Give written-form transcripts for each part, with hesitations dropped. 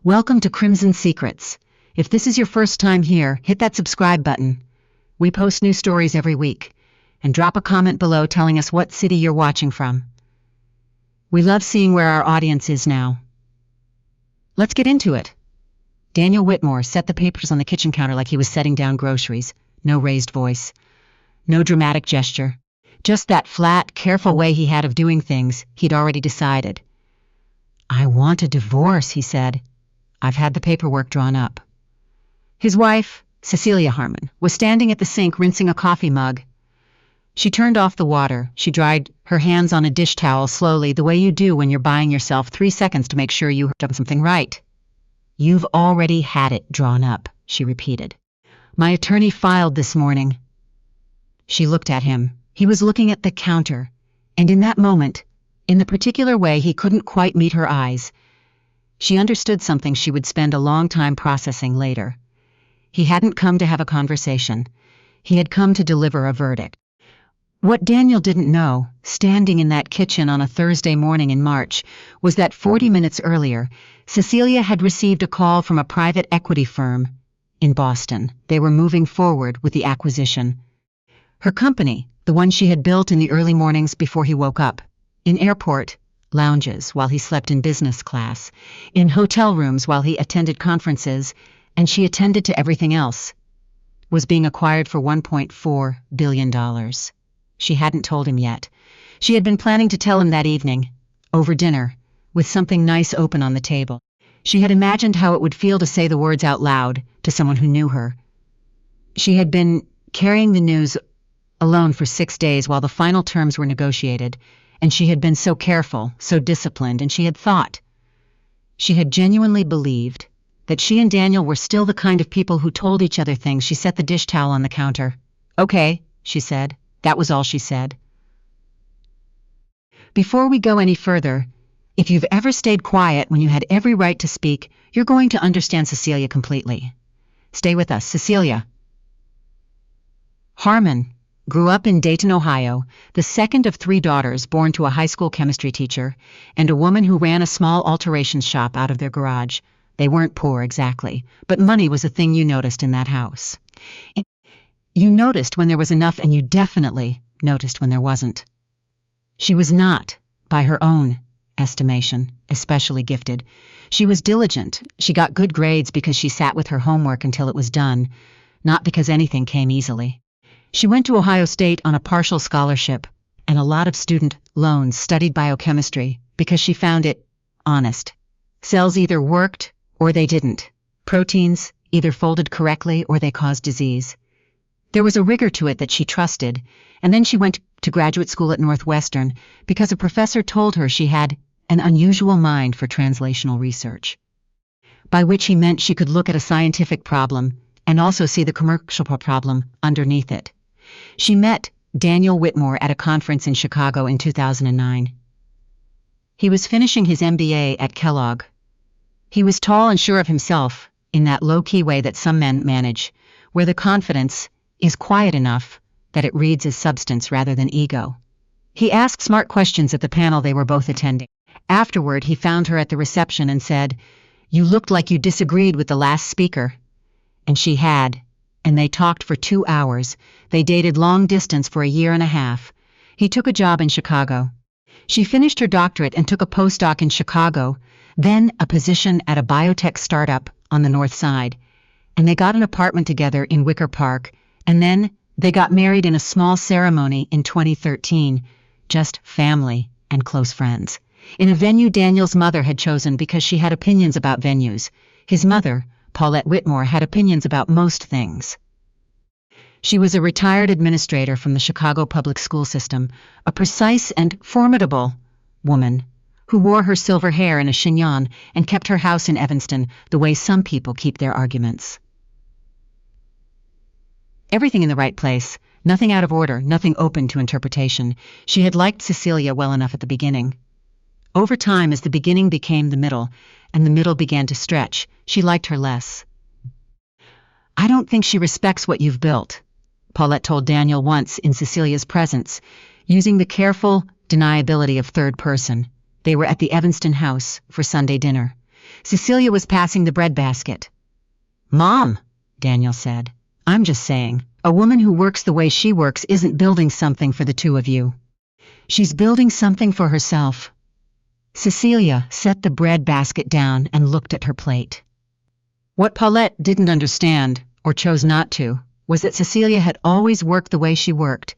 Welcome to Crimson Secrets. If this is your first time here, hit that subscribe button. We post new stories every week. And drop a comment below telling us what city you're watching from. We love seeing where our audience is now. Let's get into it. Daniel Whitmore set the papers on the kitchen counter like he was setting down groceries. No raised voice. No dramatic gesture. Just that flat, careful way he had of doing things he'd already decided. "I want a divorce," he said. "I've had the paperwork drawn up." His wife, Cecelia Harmon, was standing at the sink rinsing a coffee mug. She turned off the water. She dried her hands on a dish towel slowly, the way you do when you're buying yourself 3 seconds to make sure you've done something right. "You've already had it drawn up," she repeated. "My attorney filed this morning." She looked at him. He was looking at the counter, and in that moment, in the particular way he couldn't quite meet her eyes, she understood something she would spend a long time processing later. He hadn't come to have a conversation. He had come to deliver a verdict. What Daniel didn't know, standing in that kitchen on a Thursday morning in March, was that 40 minutes earlier, Cecilia had received a call from a private equity firm in Boston. They were moving forward with the acquisition. Her company, the one she had built in the early mornings before he woke up, in airport lounges while he slept in business class, in hotel rooms while he attended conferences, and she attended to everything else, was being acquired for $1.4 billion. She hadn't told him yet. She had been planning to tell him that evening, over dinner, with something nice open on the table. She had imagined how it would feel to say the words out loud to someone who knew her. She had been carrying the news alone for 6 days while the final terms were negotiated, and she had been so careful, so disciplined, and she had thought. She had genuinely believed that she and Daniel were still the kind of people who told each other things. She set the dish towel on the counter. "Okay," she said. That was all she said. "Before we go any further, if you've ever stayed quiet when you had every right to speak, you're going to understand Cecilia completely. Stay with us, Cecilia." Harmon grew up in Dayton, Ohio, the second of 3 daughters born to a high school chemistry teacher and a woman who ran a small alterations shop out of their garage. They weren't poor exactly, but money was a thing you noticed in that house. You noticed when there was enough, and you definitely noticed when there wasn't. She was not, by her own estimation, especially gifted. She was diligent. She got good grades because she sat with her homework until it was done, not because anything came easily. She went to Ohio State on a partial scholarship and a lot of student loans, studied biochemistry because she found it honest. Cells either worked or they didn't. Proteins either folded correctly or they caused disease. There was a rigor to it that she trusted, and then she went to graduate school at Northwestern because a professor told her she had an unusual mind for translational research, by which he meant she could look at a scientific problem and also see the commercial problem underneath it. She met Daniel Whitmore at a conference in Chicago in 2009. He was finishing his MBA at Kellogg. He was tall and sure of himself, in that low-key way that some men manage, where the confidence is quiet enough that it reads as substance rather than ego. He asked smart questions at the panel they were both attending. Afterward, he found her at the reception and said, "You looked like you disagreed with the last speaker." And she had, and they talked for 2 hours. They dated long distance for 1.5 years. He took a job in Chicago. She finished her doctorate and took a postdoc in Chicago, then a position at a biotech startup on the North Side. And they got an apartment together in Wicker Park, and then they got married in a small ceremony in 2013, just family and close friends, in a venue Daniel's mother had chosen because she had opinions about venues. His mother, Paulette Whitmore, had opinions about most things. She was a retired administrator from the Chicago public school system, a precise and formidable woman who wore her silver hair in a chignon and kept her house in Evanston the way some people keep their arguments. Everything in the right place, nothing out of order, nothing open to interpretation. She had liked Cecilia well enough at the beginning. Over time, as the beginning became the middle, and the middle began to stretch, she liked her less. "I don't think she respects what you've built," Paulette told Daniel once in Cecilia's presence, using the careful deniability of third person. They were at the Evanston house for Sunday dinner. Cecilia was passing the bread basket. "Mom," Daniel said, "I'm just saying, a woman who works the way she works isn't building something for the two of you. She's building something for herself." Cecilia set the bread basket down and looked at her plate. What Paulette didn't understand, or chose not to, was that Cecilia had always worked the way she worked.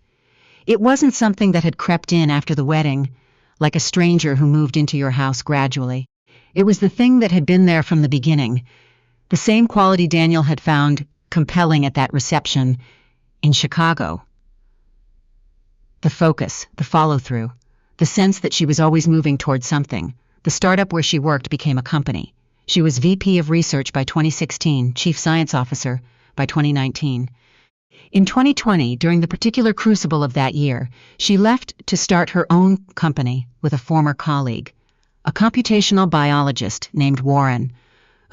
It wasn't something that had crept in after the wedding, like a stranger who moved into your house gradually. It was the thing that had been there from the beginning, the same quality Daniel had found compelling at that reception in Chicago. The focus, the follow-through, the sense that she was always moving towards something. The startup where she worked became a company. She was VP of Research by 2016, Chief Science Officer by 2019. In 2020, during the particular crucible of that year, she left to start her own company with a former colleague, a computational biologist named Warren,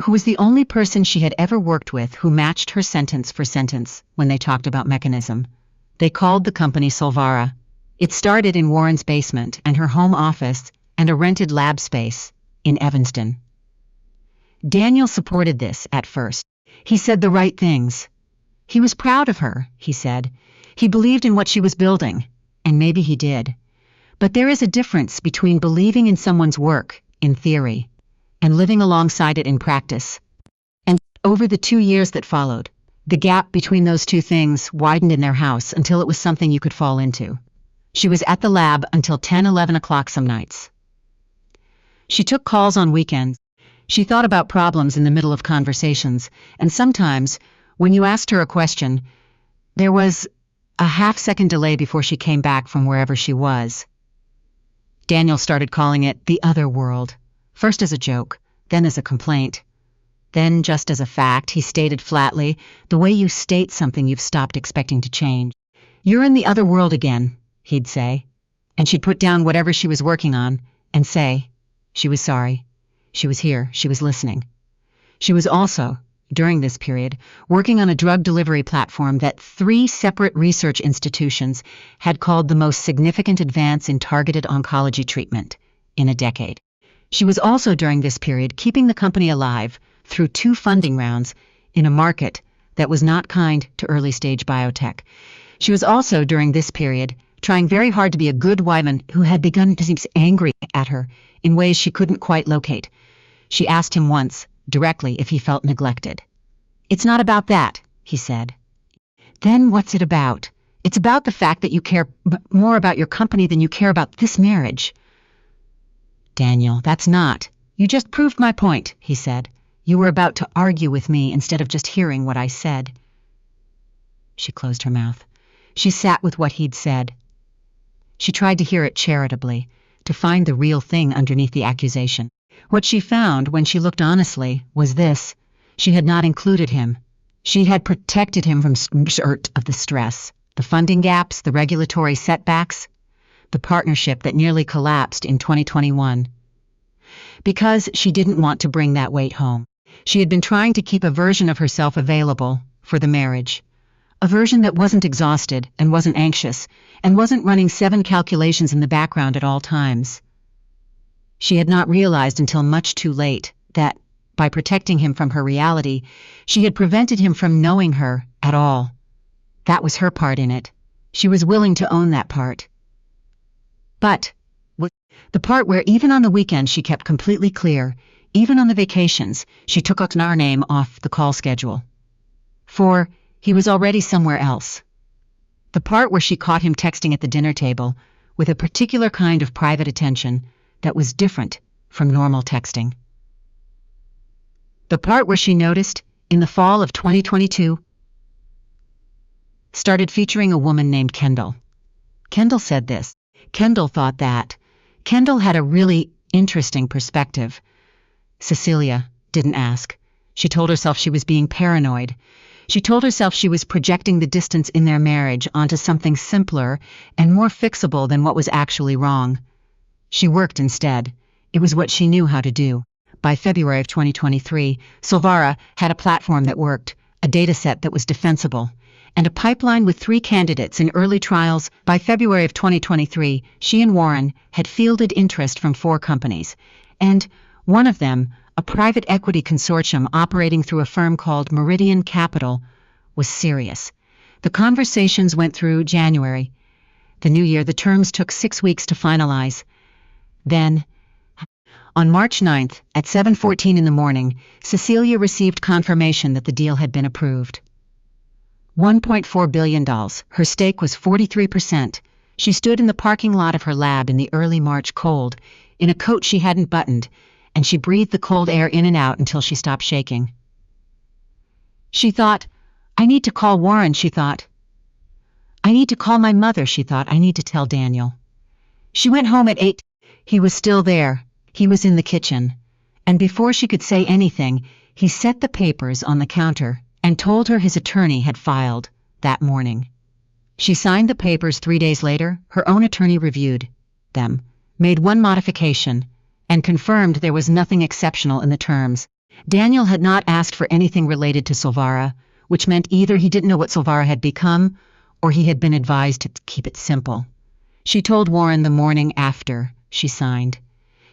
who was the only person she had ever worked with who matched her sentence for sentence when they talked about mechanism. They called the company Solvara. It started in Warren's basement and her home office and a rented lab space in Evanston. Daniel supported this at first. He said the right things. He was proud of her, he said. He believed in what she was building, and maybe he did. But there is a difference between believing in someone's work, in theory, and living alongside it in practice. And over the 2 years that followed, the gap between those two things widened in their house until it was something you could fall into. She was at the lab until 10-11 o'clock some nights. She took calls on weekends. She thought about problems in the middle of conversations, and sometimes, when you asked her a question, there was a half-second delay before she came back from wherever she was. Daniel started calling it the other world, first as a joke, then as a complaint. Then, just as a fact, he stated flatly, the way you state something you've stopped expecting to change. "You're in the other world again," he'd say, and she'd put down whatever she was working on and say she was sorry. She was here, she was listening. She was also, during this period, working on a drug delivery platform that 3 separate research institutions had called the most significant advance in targeted oncology treatment in a decade. She was also, during this period, keeping the company alive through 2 funding rounds in a market that was not kind to early-stage biotech. She was also, during this period, trying very hard to be a good woman who had begun to seem angry at her in ways she couldn't quite locate. She asked him once, directly, if he felt neglected. "It's not about that," he said. "Then what's it about? It's about the fact that you care more about your company than you care about this marriage." "Daniel, that's not. You just proved my point," he said. "You were about to argue with me instead of just hearing what I said." She closed her mouth. She sat with what he'd said. She tried to hear it charitably, to find the real thing underneath the accusation. What she found, when she looked honestly, was this. She had not included him. She had protected him from of the stress, the funding gaps, the regulatory setbacks, the partnership that nearly collapsed in 2021. Because she didn't want to bring that weight home. She had been trying to keep a version of herself available for the marriage. A version that wasn't exhausted and wasn't anxious and wasn't running 7 calculations in the background at all times. She had not realized until much too late that, by protecting him from her reality, she had prevented him from knowing her at all. That was her part in it. She was willing to own that part. But the part where even on the weekends she kept completely clear, even on the vacations, she took our name off the call schedule. For he was already somewhere else. The part where she caught him texting at the dinner table with a particular kind of private attention that was different from normal texting. The part where she noticed, in the fall of 2022, started featuring a woman named Kendall. Kendall said this. Kendall thought that. Kendall had a really interesting perspective. Cecilia didn't ask. She told herself she was being paranoid. She told herself she was projecting the distance in their marriage onto something simpler and more fixable than what was actually wrong. She worked instead. It was what she knew how to do. By February of 2023, Solvara had a platform that worked, a dataset that was defensible, and a pipeline with 3 candidates in early trials. By February of 2023, she and Warren had fielded interest from 4 companies, and one of them, a private equity consortium operating through a firm called Meridian Capital, was serious. The conversations went through January. The new year, the terms took 6 weeks to finalize. Then, on March 9th, at 7:14 in the morning, Cecilia received confirmation that the deal had been approved. $1.4 billion. Her stake was 43%. She stood in the parking lot of her lab in the early March cold, in a coat she hadn't buttoned, and she breathed the cold air in and out until she stopped shaking. She thought, I need to call Warren, she thought. I need to call my mother, she thought. I need to tell Daniel. She went home at 8. He was still there. He was in the kitchen. And before she could say anything, he set the papers on the counter and told her his attorney had filed that morning. She signed the papers 3 days later. Her own attorney reviewed them, made one modification, and confirmed there was nothing exceptional in the terms. Daniel had not asked for anything related to Solvara, which meant either he didn't know what Solvara had become, or he had been advised to keep it simple. She told Warren the morning after she signed.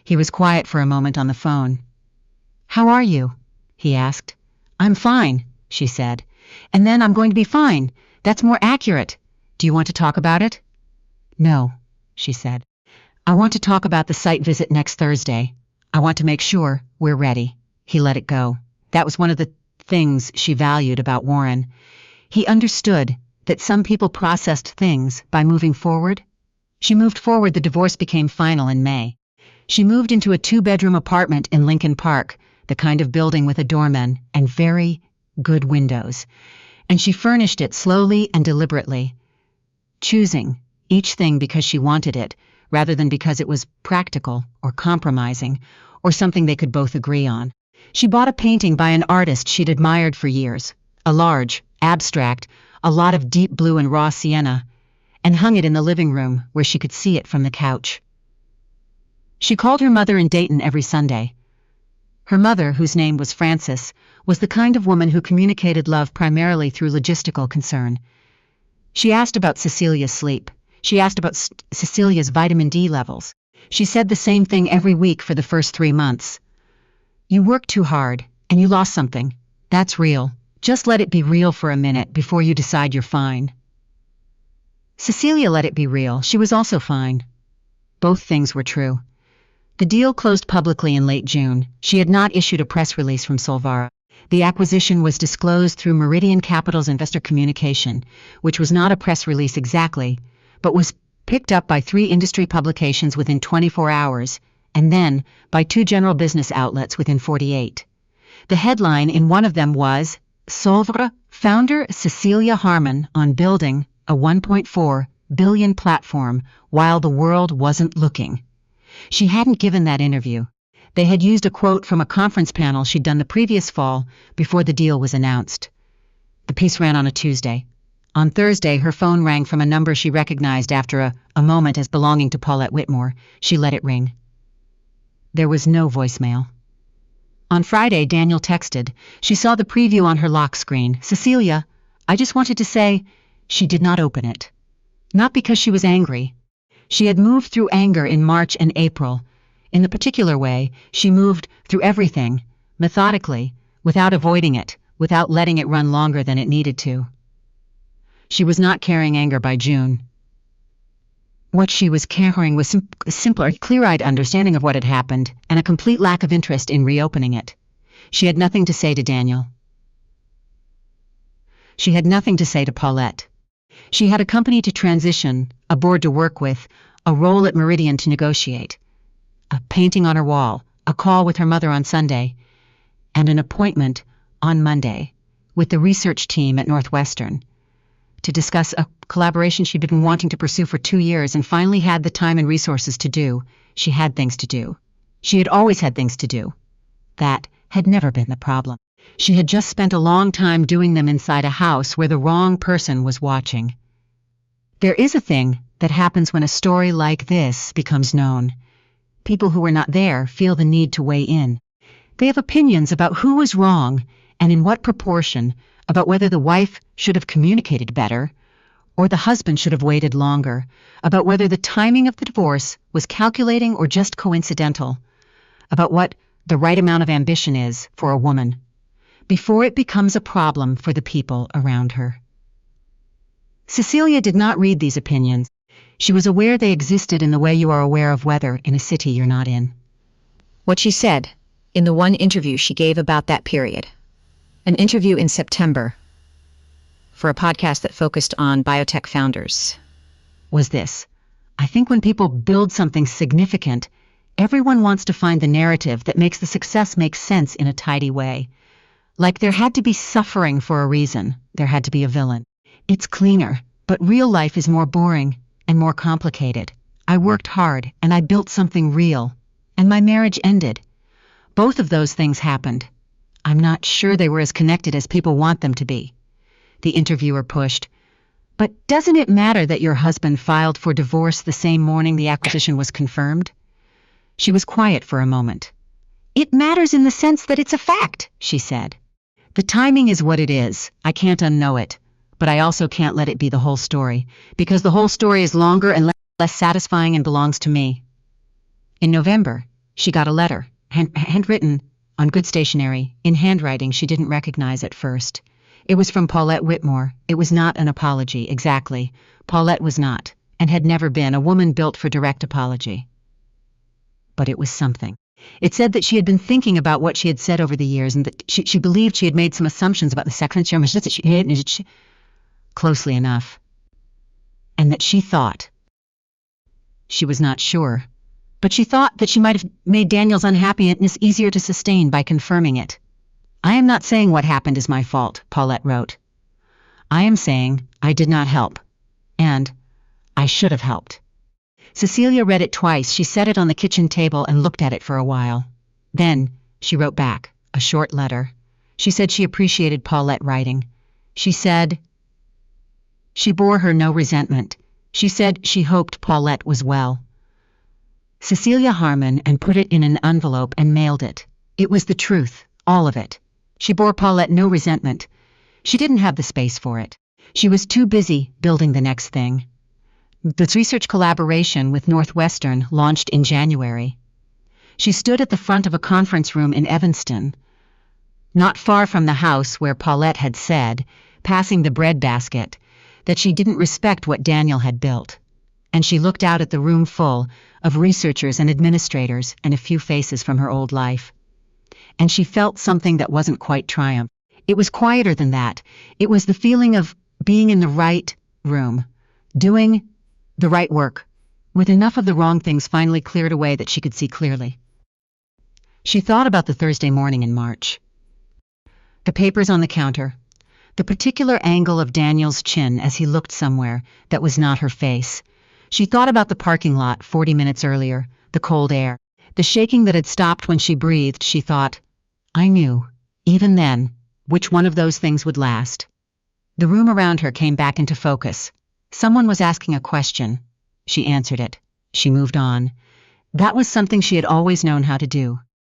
He was quiet for a moment on the phone. How are you? He asked. I'm fine, she said. And then I'm going to be fine. That's more accurate. Do you want to talk about it? No, she said. I want to talk about the site visit next Thursday. I want to make sure we're ready. He let it go. That was one of the things she valued about Warren. He understood that some people processed things by moving forward. She moved forward. The divorce became final in May. She moved into a 2-bedroom apartment in Lincoln Park, the kind of building with a doorman and very good windows. And she furnished it slowly and deliberately, choosing each thing because she wanted it, rather than because it was practical or compromising or something they could both agree on. She bought a painting by an artist she'd admired for years, a large, abstract, a lot of deep blue and raw sienna, and hung it in the living room where she could see it from the couch. She called her mother in Dayton every Sunday. Her mother, whose name was Frances, was the kind of woman who communicated love primarily through logistical concern. She asked about Cecilia's sleep. She asked about Cecilia's vitamin D levels. She said the same thing every week for the first 3 months. You worked too hard, and you lost something. That's real. Just let it be real for a minute before you decide you're fine. Cecilia let it be real. She was also fine. Both things were true. The deal closed publicly in late June. She had not issued a press release from Solvara. The acquisition was disclosed through Meridian Capital's investor communication, which was not a press release exactly, but was picked up by 3 industry publications within 24 hours, and then by 2 general business outlets within 48. The headline in one of them was, Solvara founder Cecelia Harmon on building a $1.4 billion platform while the world wasn't looking. She hadn't given that interview. They had used a quote from a conference panel she'd done the previous fall before the deal was announced. The piece ran on a Tuesday. On Thursday, her phone rang from a number she recognized after a moment as belonging to Paulette Whitmore. She let it ring. There was no voicemail. On Friday, Daniel texted. She saw the preview on her lock screen. Cecilia, I just wanted to say, she did not open it. Not because she was angry. She had moved through anger in March and April. In the particular way, she moved through everything, methodically, without avoiding it, without letting it run longer than it needed to. She was not carrying anger by June. What she was carrying was a simpler, clear-eyed understanding of what had happened and a complete lack of interest in reopening it. She had nothing to say to Daniel. She had nothing to say to Paulette. She had a company to transition, a board to work with, a role at Meridian to negotiate, a painting on her wall, a call with her mother on Sunday, and an appointment on Monday with the research team at Northwestern to discuss a collaboration she'd been wanting to pursue for 2 years and finally had the time and resources to do. She had things to do. She had always had things to do. That had never been the problem. She had just spent a long time doing them inside a house where the wrong person was watching. There is a thing that happens when a story like this becomes known. People who were not there feel the need to weigh in. They have opinions about who was wrong and in what proportion, about whether the wife should have communicated better or the husband should have waited longer, about whether the timing of the divorce was calculating or just coincidental, about what the right amount of ambition is for a woman, before it becomes a problem for the people around her. Cecilia did not read these opinions. She was aware they existed in the way you are aware of weather in a city you're not in. What she said in the one interview she gave about that period, an interview in September for a podcast that focused on biotech founders, was this: I think when people build something significant, everyone wants to find the narrative that makes the success make sense in a tidy way. Like there had to be suffering for a reason, there had to be a villain. It's cleaner, but real life is more boring and more complicated. I worked hard and I built something real, and my marriage ended. Both of those things happened. I'm not sure they were as connected as people want them to be. The interviewer pushed. But doesn't it matter that your husband filed for divorce the same morning the acquisition was confirmed? She was quiet for a moment. It matters in the sense that it's a fact, she said. The timing is what it is. I can't unknow it. But I also can't let it be the whole story, because the whole story is longer and less satisfying and belongs to me. In November, she got a letter, handwritten, on good stationery, in handwriting she didn't recognize at first. It was from Paulette Whitmore. It was not an apology, exactly. Paulette was not, and had never been, a woman built for direct apology. But it was something. It said that she had been thinking about what she had said over the years, and that she believed she had made some assumptions about the sex that she had closely enough, and that she thought, she was not sure, but she thought that she might have made Daniel's unhappiness easier to sustain by confirming it. I am not saying what happened is my fault, Paulette wrote. I am saying I did not help, and I should have helped. Cecilia read it twice. She set it on the kitchen table and looked at it for a while. Then she wrote back a short letter. She said she appreciated Paulette writing. She said she bore her no resentment. She said she hoped Paulette was well. Cecelia Harmon, and put it in an envelope and mailed it. It was the truth, all of it. She bore Paulette no resentment. She didn't have the space for it. She was too busy building the next thing. The research collaboration with Northwestern launched in January. She stood at the front of a conference room in Evanston, not far from the house where Paulette had said, passing the breadbasket, that she didn't respect what Daniel had built. And she looked out at the room full of researchers and administrators and a few faces from her old life. And she felt something that wasn't quite triumph. It was quieter than that. It was the feeling of being in the right room, doing the right work, with enough of the wrong things finally cleared away that she could see clearly. She thought about the Thursday morning in March. The papers on the counter, the particular angle of Daniel's chin as he looked somewhere that was not her face. She thought about the parking lot 40 minutes earlier, the cold air, the shaking that had stopped when she breathed. She thought, I knew, even then, which one of those things would last. The room around her came back into focus. Someone was asking a question. She answered it. She moved on. That was something she had always known how to do.